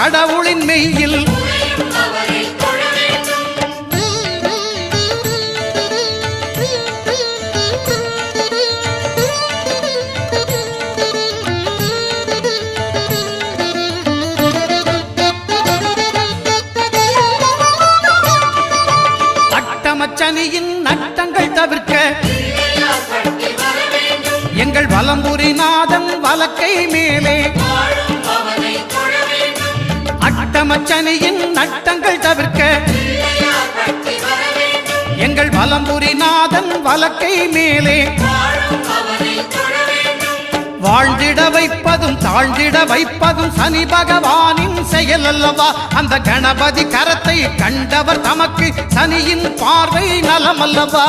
கடவுளின் மெய்யில் அட்டமச்சனியின் நட்டங்கள் தவிர்க்க எங்கள் வலம்புரிநாதன் வலக்கை மேலே அட்டமச்சனியின் நட்டங்கள் தவிர்க்க எங்கள் வலம்புரிநாதன் வலக்கை மேலே வாழ்ந்திட வைப்பதும் தாழ்ந்திட வைப்பதும் சனி பகவானின் செயல் அல்லவா அந்த கணபதி கரத்தை கண்டவர் தமக்கு சனியின் பார்வை நலம் அல்லவா